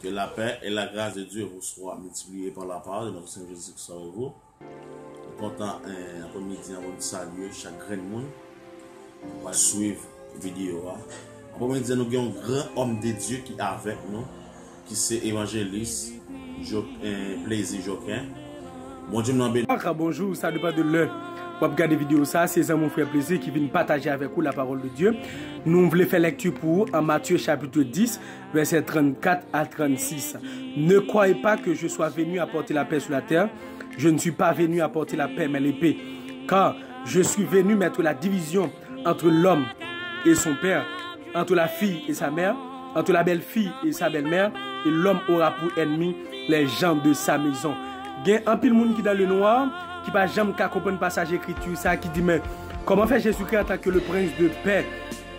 Que la paix et la grâce de Dieu vous soient multipliées par la part de notre Seigneur Jésus-Christ avec vous. Content après-midi, on va saluer chaque grand monde. On va suivre la vidéo. Après-midi, nous avons un grand homme de Dieu qui est avec nous, qui c'est évangéliste, Plaisir Joquin. Bonjour, ça dépend de l'heure. Vous regardez vidéo ça, c'est mon frère Plaisir qui vient partager avec vous la parole de Dieu. Nous voulons faire lecture pour en Matthieu chapitre 10, versets 34 à 36. Ne croyez pas que je sois venu apporter la paix sur la terre. Je ne suis pas venu apporter la paix mais l'épée. Car je suis venu mettre la division entre l'homme et son père, entre la fille et sa mère, entre la belle-fille et sa belle-mère, et l'homme aura pour ennemi les gens de sa maison. Il y a un pile monde qui dans le noir, qui va jamais comprendre passage écriture ça, qui dit mais comment fait Jésus-Christ en tant que le prince de paix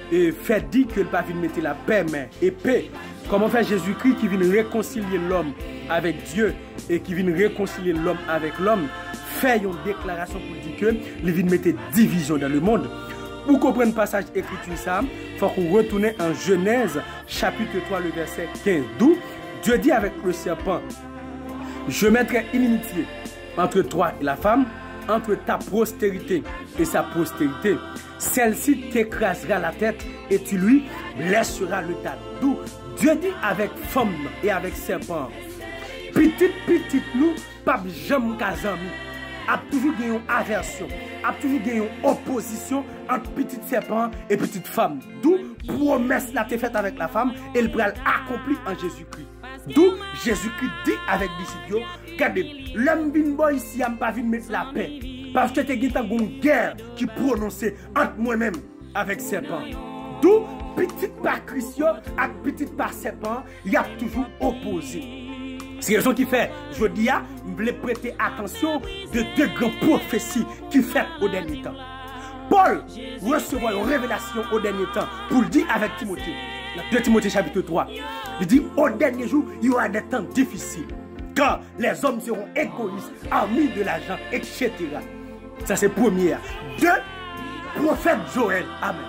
et fait dit qu'il pas venu mettre la paix mais épée. Comment fait Jésus-Christ qui vient réconcilier l'homme avec Dieu et qui vient réconcilier l'homme avec l'homme, fait une déclaration pour dire que il vient mettre division dans le monde. Pour comprendre le passage écriture ça, il faut qu'on retourne en Genèse chapitre 3 le verset 15, d'où Dieu dit avec le serpent: je mettrai inimitié entre toi et la femme, entre ta postérité et sa postérité. Celle-ci t'écrasera la tête et tu lui blesseras le talon. D'où Dieu dit avec femme et avec serpent: petite nous, pas jamais kazami. A toujours gagné une aversion, a toujours gagné une opposition entre petit serpent et petite femme. D'où promesse la t'est faite avec la femme et le bras accompli en Jésus-Christ. D'où Jésus-Christ dit avec disciples: regardez, l'homme bin boy ici n'a pas vu mettre la paix. Parce que tu as une guerre qui prononçait entre moi-même avec serpent. D'où petite par Christian et petite par serpent, il y a toujours opposé. C'est raison qui fait, je dis, je voulais prêter attention de deux grandes prophéties qui fait au dernier temps. Paul recevra une révélation au dernier temps pour le dire avec Timothée. Dans 2 Timothée chapitre 3, il dit au dernier jour, il y aura des temps difficiles. Car les hommes seront égoïstes, amis de l'argent, etc. Ça c'est première. 2, prophète Joël, amen,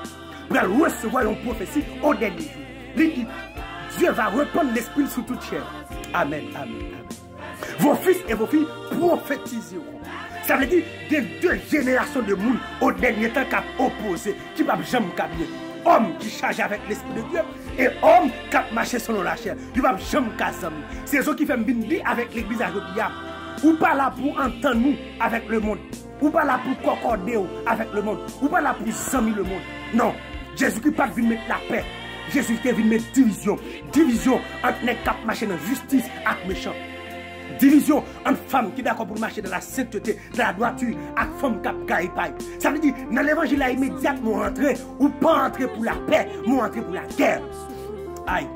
pour recevoir une prophétie au dernier jour. Il dit, Dieu va répandre l'esprit sur toute chair. Amen, amen, amen. Vos fils et vos filles prophétiseront. Ça veut dire des deux générations de monde au dernier temps qui ont opposé, qui ne peuvent jamais bien. Homme qui charge avec l'esprit de Dieu et homme qui a marché selon la chair. Il ne peuvent jamais casser. C'est ce qui fait dire avec l'église à Jodia. Ou pas là pour entendre nous avec le monde. Ou pas là pour concorder avec le monde. Ou pas là pour s'amuser le monde. Non, Jésus-Christ pas venu mettre la paix. Jésus-Christ vient mettre division. Division entre les cap marcher dans la justice et les méchants. Division entre femmes qui sont d'accord pour marcher dans la sainteté, dans la droiture, et femmes qui ont gaï. Ça veut dire, dans l'évangile immédiatement, entrer ou pas entrer pour la paix, ou entrer pour la guerre. Aïe.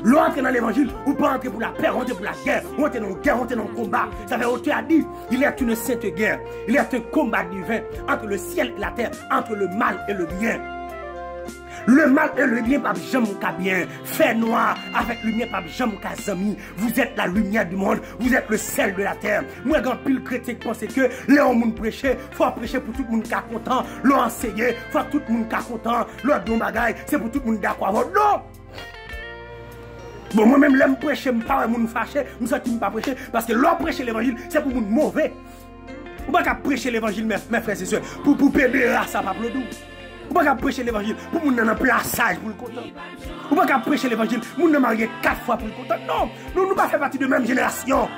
L'entrée dans l'évangile, ou pas entrer pour la paix, entrer pour la guerre, entrer dans la guerre, entrer dans le combat. Ça veut dire, a dit, il y a une sainte guerre, il y a un combat divin entre le ciel et la terre, entre le mal et le bien. Le mal et le bien, pas jamais bien. Fait noir avec lumière, pas jamais zami. Vous êtes la lumière du monde, vous êtes le sel de la terre. Moi, quand pile chrétien qui pense que l'on monde prêcher, faut prêcher pour tout le monde qui est content. L'on enseigner, faut que tout le monde qui est content. L'autre don bagaille, c'est pour tout le monde d'accord. Non! Bon, moi-même, l'aime prêcher, je ne pas moun fâché, je ne sais pas prêcher, parce que l'on prêcher l'évangile, c'est pour moun mauvais. On ne peut pas prêcher l'évangile, mes frères et sœurs, pour péder ça, pas le doux. Ou pas prêcher l'évangile pour moun nan plaçage pour le content. Ou pas prêcher l'évangile pour moun nan marier 4 fois pour le content. Non, nous ne pas faire partie de la même génération.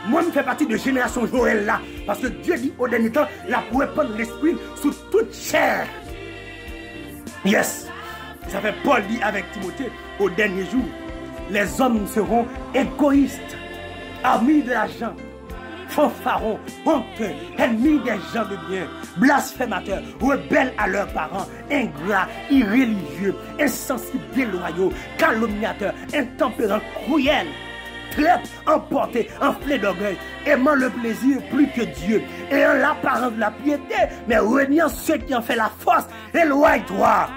Moi, je fais partie de la génération Joël là. Parce que Dieu dit au dernier temps, la pour répandre l'esprit sur toute chair. Yes. Ça fait Paul dit avec Timothée, au dernier jour, les hommes seront égoïstes, amis de l'argent, fanfarons, honteux, ennemis des gens de bien, blasphémateurs, rebelles à leurs parents, ingrats, irréligieux, insensibles, déloyaux, calomniateurs, intempérants, cruels, traîtres, emportés, enflés d'orgueil, aimant le plaisir plus que Dieu, ayant l'apparence de la piété, mais reniant ceux qui en fait la force, éloigne-toi.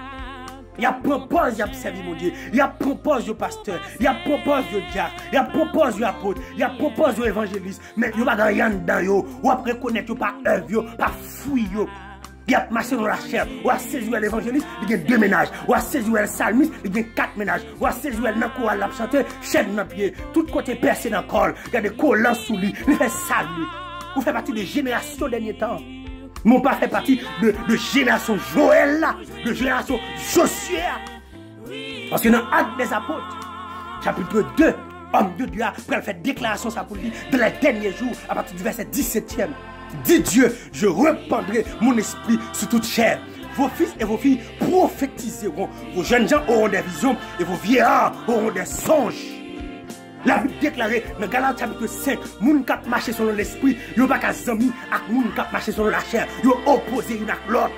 Il y a propose, il y a servi mon Dieu. Il y a propose au pasteur. Il y a propose au diacre. Il y a propose au apôtre. Il y a propose au évangéliste. Mais il n'y a pas rien dedans. Ou après connaître pas œuvre, pas fouille. il a marché dans la chair. Ou a saisi l'évangéliste, il y a 2 ménages. Ou a saisi le psalmiste, il y a 4 ménages. Ou a saisi le chorale, il a chanté, chaîne dans le pied. Tout côté percé dans le col. Il y a des collants sous lui. Il fait saluer. Vous faites partie de génération dernier temps. Mon pas fait partie de génération Joël là, de génération Josué. Parce que dans Actes des Apôtres, chapitre 2, homme de Dieu a fait déclaration ça pour lui dans les derniers jours, à partir du verset 17e. Dit Dieu, je répandrai mon esprit sur toute chair. Vos fils et vos filles prophétiseront. Vos jeunes gens auront des visions et vos vieillards auront des songes. La Bible déclarée dans Galates chapitre 5, moun kap marché selon l'esprit, yo pas ka zami ak moun kap marché selon la chair, yo opposé une ak l'autre.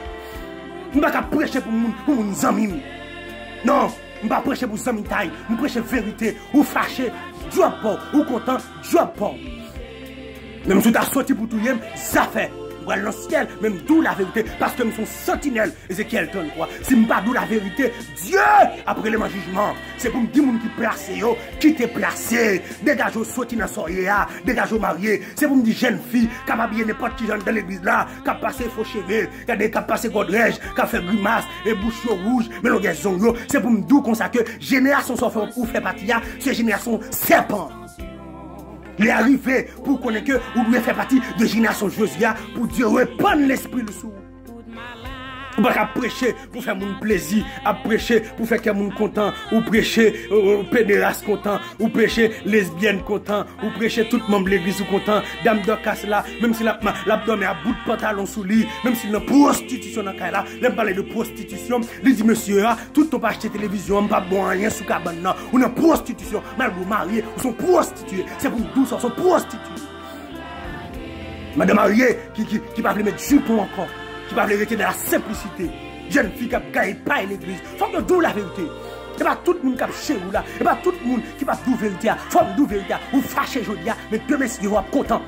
On pas ka prêcher pour moun zami. Non, on pas prêcher pour zami taille, on prêcher vérité, ou fâché, Dieu pas, ou content, Dieu pas. Même si tu as sorti pour tout yem, ça fait. Ou dans le ciel, même d'où la vérité, parce que nous sommes sentinelles, Ézéchiel 33. Si nous pas d'où la vérité, Dieu, après le jugement, c'est pour me dire qui placé, qui t'est placé, dégage au sorti dans soirée, dégage au marié, c'est pour me dire jeune fille, qui a habillé n'importe qui dans l'église là, qui a passé faux cheveux, qui a passé godrège, qui a fait grimace, et bouche rouge, mais le gars zongo, c'est pour me dire comme ça que génération sans faire ou fait partie, c'est génération serpent. Il est arrivé pour connaître que vous devez faire partie de génération Josia pour Dieu répandre l'esprit le sous. Ou pas prêcher pour faire mon plaisir, à prêcher pour faire que mon content, ou prêcher pédéraste content, ou prêcher lesbienne content, ou prêcher tout membre de l'église content, dame de casse là, même si l'abdomen a bout de pantalon sous lui, même si la prostitution dans le là, l'aime parler de prostitution, il dit monsieur, tout ton pas acheter télévision, pas bon rien sous cabane là, ou une prostitution, mal vous mariez, ou sont prostitués, c'est pour nous sont prostitués. Madame mariée qui va mettre jupon encore. Qui va rester dans la simplicité. Jeune fille qui a gagné pas l'église. Faut que nous la vérité. Et pas tout le monde qui a chez vous là. Et pas tout le monde qui va dire vérité. Faut nous vérité. Ou fâché aujourd'hui. Mais demain si vous êtes content.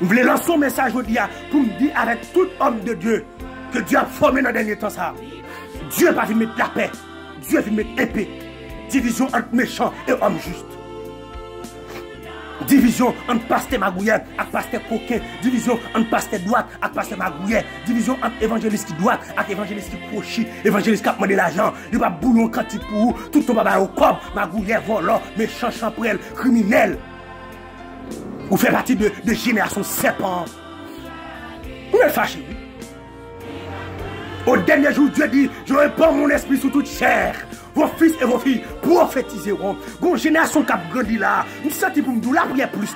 Vous voulez lancer un message aujourd'hui pour me dire avec tout homme de Dieu que Dieu a formé dans le dernier temps ça. Dieu va venir mettre la paix. Dieu va mettre épée. Division entre méchants et hommes justes. Division entre pasteur magouillet et pasteur coquin. Division entre pasteur droite et pasteur magouillet. Division entre évangéliste qui droite et évangéliste qui crochi. Évangéliste qui a demandé l'argent. Il va bouillon quantique pour vous. Tout le monde au corps. Magouillet, volant, méchant, champrel, criminel. Vous faites partie de génération serpent. Vous êtes fâché. Au dernier jour, Dieu dit, je répands mon esprit sur toute chair. Vos fils et vos filles prophétiseront. Bon génération qui a grandi là. Nous sentons pour nous la prière plus,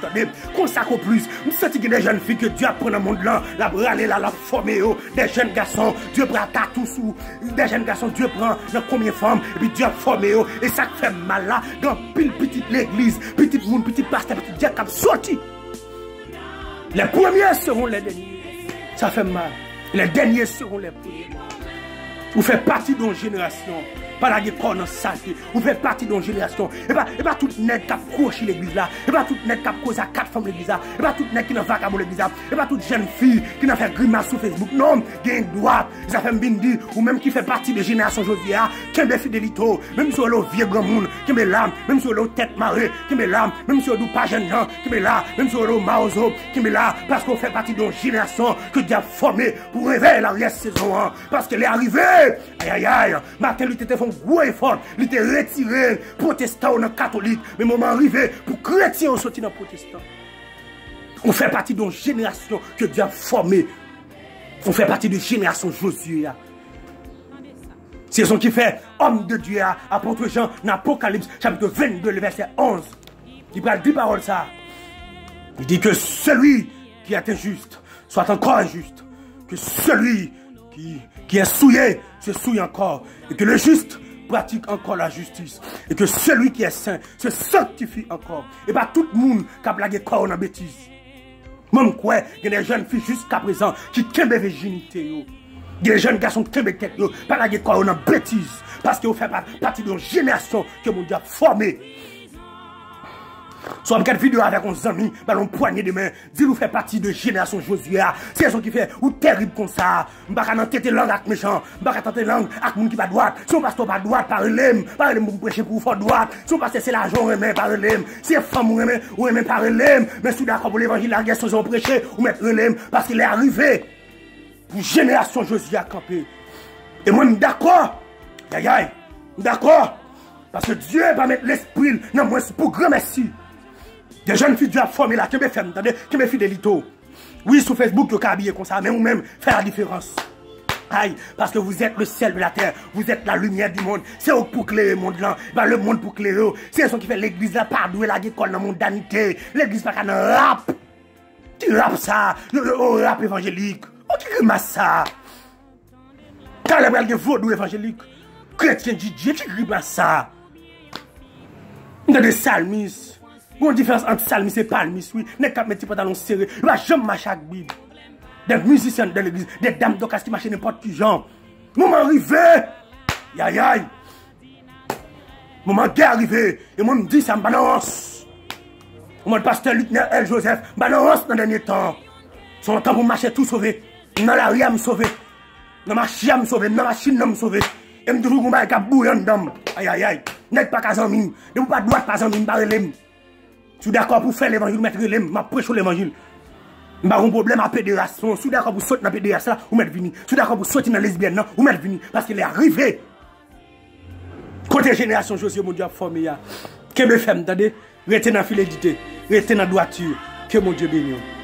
consacre plus. Nous sentons que des jeunes filles que Dieu apprend dans le monde là, la braler là, la former. Des jeunes garçons, Dieu prend tatou sous. Des jeunes garçons, Dieu prend dans combien de femmes, et puis Dieu a formé. Et ça fait mal là, dans pile petite l'église, petite monde, petit pasteur, petit Dieu qui a sorti. Les premiers seront les derniers. Ça fait mal. Les derniers seront les premiers. Vous faites partie d'une génération. Pas la décor dans saleté. Vous faites partie d'une génération. Et pas tout net qui a croché l'église là. Et pas tout net qui a causé à 4 femmes l'église là. Et pas tout net qui n'a pas vagabond l'église là. Et pas toute jeune fille qui n'a fait grimace sur Facebook. Non, il y a une droite. Ça fait bindi. Ou même qui fait partie de génération Josia. Qui a des fidélités. Même sur le vieux grand monde. Qui met l'âme. Même sur le tête marée. Qui met l'âme. Même sur le pas jeune gens. Qui met là. Même sur le maozo. Qui met là. Parce qu'on fait partie d'une génération que Dieu a formée pour réveiller l'arrière saison. Parce qu'elle est arrivée. Aïe aïe aïe. Martin Luther fait un gros effort. Il était retiré. Protestant ou catholique. Mais moment arrivé pour chrétien sortir dans protestant. On fait partie d'une génération que Dieu a formée. On fait partie de génération Josué. C'est ce qui fait homme de Dieu, apôtre Jean, dans Apocalypse, chapitre 22, le verset 11. Il parle 10 paroles ça. Il dit que celui qui est injuste soit encore injuste. Que celui qui est souillé se souille encore. Et que le juste pratique encore la justice. Et que celui qui est saint se sanctifie encore. Et pas tout le monde qui a blagué corps en bêtise. Même quoi, il y a des jeunes filles jusqu'à présent qui ont la virginité. Il y a des jeunes garçons qui ont la tête, pas blagué corps en bêtise. Parce que vous faites partie d'une génération que mon Dieu a formée. Soit une vidéo avec un ami, ballon poignée de main, dit vous fait partie de génération Josué. C'est ce qui fait ou terrible comme ça. M'baka nan tête langue avec méchant, m'baka tenter langue avec moun qui pas droite. Si on passe pas droite par l'em pour prêcher pour faire droite. Si on passe c'est l'argent remet par l'em, si femme remet par l'em, mais si d'accord pour l'évangile la guerre sans prêcher ou mettre l'em parce qu'il est arrivé. pour génération Josué à camper. Et moi, je suis d'accord. Aïe, aïe, d'accord. Parce que Dieu va mettre l'esprit dans moi pour grand merci. Des jeunes filles Dieu a formé là, qui me fait, qui me fidélité. Oui, sur Facebook, tu as habillé comme ça, mais vous-même, faire la différence. Aïe, parce que vous êtes le ciel de la terre, vous êtes la lumière du monde. C'est eux pour clairer le monde là, bah, le monde pour clairer. C'est eux qui fait l'église là, pas doué la école dans la mondanité. L'église pas qu'un rap. Qui rap ça, le rap évangélique. Oh, qui grimace ça. Quand les bras de vaudou évangélique, chrétien DJ, qui grimace ça. On a des salmistes. Il y a une différence entre salmistes et palmistes, oui. N'est qu'à mettre des pantalons serrés. Il va jamais marcher avec Bible. Des musiciens de l'église, des dames d'occasion qui marchent n'importe qui genre. Moment arrivé. Aïe aïe. Moment qui est arrivé. Et moi, je me dis, ça me balance. Moi, le pasteur Luc L. Joseph, balance dans le dernier temps. Son temps pour marcher tout sauver. Dans la rue, à me sauver. Dans ma chia, à me sauver. Dans ma machine, à me sauver. Et me toujours, je vais bouillir dedans. Aïe aïe aïe. N'est pas qu'à zambine. Ne vous pas droit pas zambine, barre l'em. Je suis d'accord pour faire l'évangile, mettre l'em. Je prêche l'évangile. Je n'ai pas de problème à pédération. Je suis d'accord pour sauter dans la pédération, ou mettre vini. Je suis d'accord pour sauter dans la lesbienne, ou mettre vini. Parce qu'il est arrivé. Côté génération, Josué, mon Dieu, a formé. Que me fait, attendez, restez dans la fidélité, restez dans la droiture. Que mon Dieu bénisse.